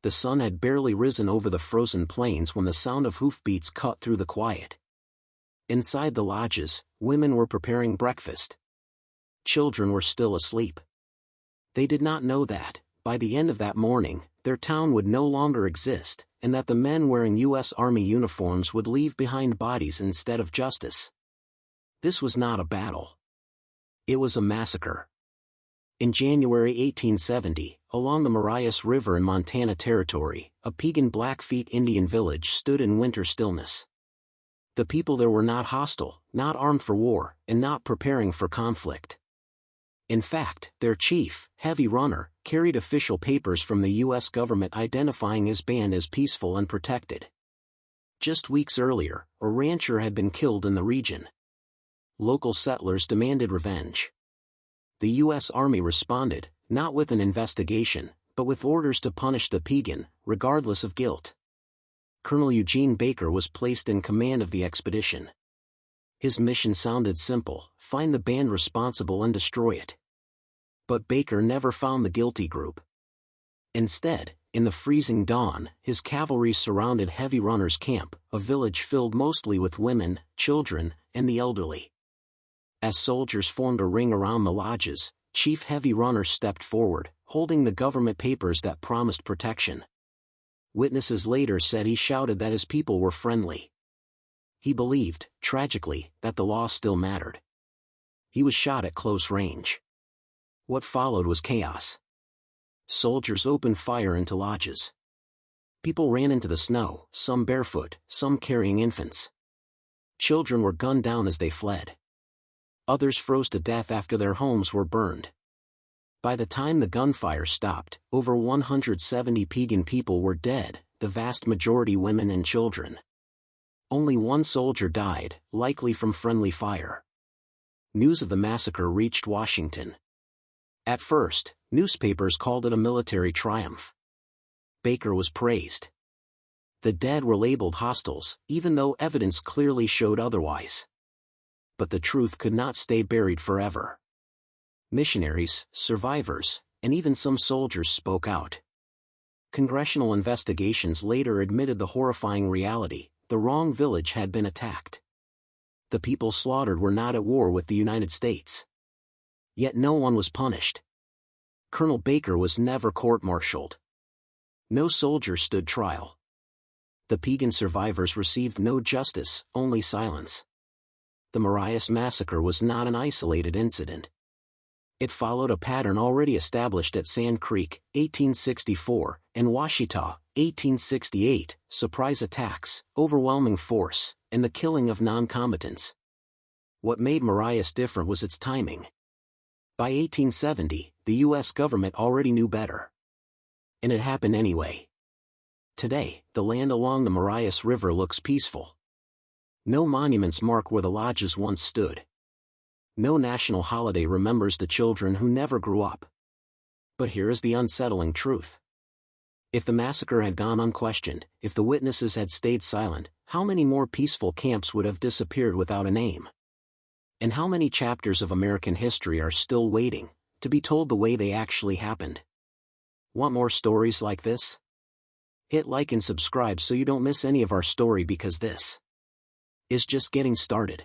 The sun had barely risen over the frozen plains when the sound of hoofbeats cut through the quiet. Inside the lodges, women were preparing breakfast. Children were still asleep. They did not know that, by the end of that morning, their town would no longer exist, and that the men wearing U.S. Army uniforms would leave behind bodies instead of justice. This was not a battle. It was a massacre. In January 1870, along the Marias River in Montana Territory, a Piegan Blackfeet Indian village stood in winter stillness. The people there were not hostile, not armed for war, and not preparing for conflict. In fact, their chief, Heavy Runner, carried official papers from the U.S. government identifying his band as peaceful and protected. Just weeks earlier, a rancher had been killed in the region. Local settlers demanded revenge. The U.S. Army responded, not with an investigation, but with orders to punish the Piegan, regardless of guilt. Colonel Eugene Baker was placed in command of the expedition. His mission sounded simple: find the band responsible and destroy it. But Baker never found the guilty group. Instead, in the freezing dawn, his cavalry surrounded Heavy Runner's camp, a village filled mostly with women, children, and the elderly. As soldiers formed a ring around the lodges, Chief Heavy Runner stepped forward, holding the government papers that promised protection. Witnesses later said he shouted that his people were friendly. He believed, tragically, that the law still mattered. He was shot at close range. What followed was chaos. Soldiers opened fire into lodges. People ran into the snow, some barefoot, some carrying infants. Children were gunned down as they fled. Others froze to death after their homes were burned. By the time the gunfire stopped, over 170 Piegan people were dead, the vast majority women and children. Only one soldier died, likely from friendly fire. News of the massacre reached Washington. At first, newspapers called it a military triumph. Baker was praised. The dead were labeled hostiles, even though evidence clearly showed otherwise. But the truth could not stay buried forever. Missionaries, survivors, and even some soldiers spoke out. Congressional investigations later admitted the horrifying reality: the wrong village had been attacked. The people slaughtered were not at war with the United States. Yet no one was punished. Colonel Baker was never court-martialed. No soldier stood trial. The Piegan survivors received no justice, only silence. The Marias Massacre was not an isolated incident. It followed a pattern already established at Sand Creek, 1864, and Washita, 1868, surprise attacks, overwhelming force, and the killing of non-combatants. What made Marias different was its timing. By 1870, the U.S. government already knew better. And it happened anyway. Today, the land along the Marias River looks peaceful. No monuments mark where the lodges once stood. No national holiday remembers the children who never grew up. But here is the unsettling truth. If the massacre had gone unquestioned, if the witnesses had stayed silent, how many more peaceful camps would have disappeared without a name? And how many chapters of American history are still waiting to be told the way they actually happened? Want more stories like this? Hit like and subscribe so you don't miss any of our story, because this is just getting started.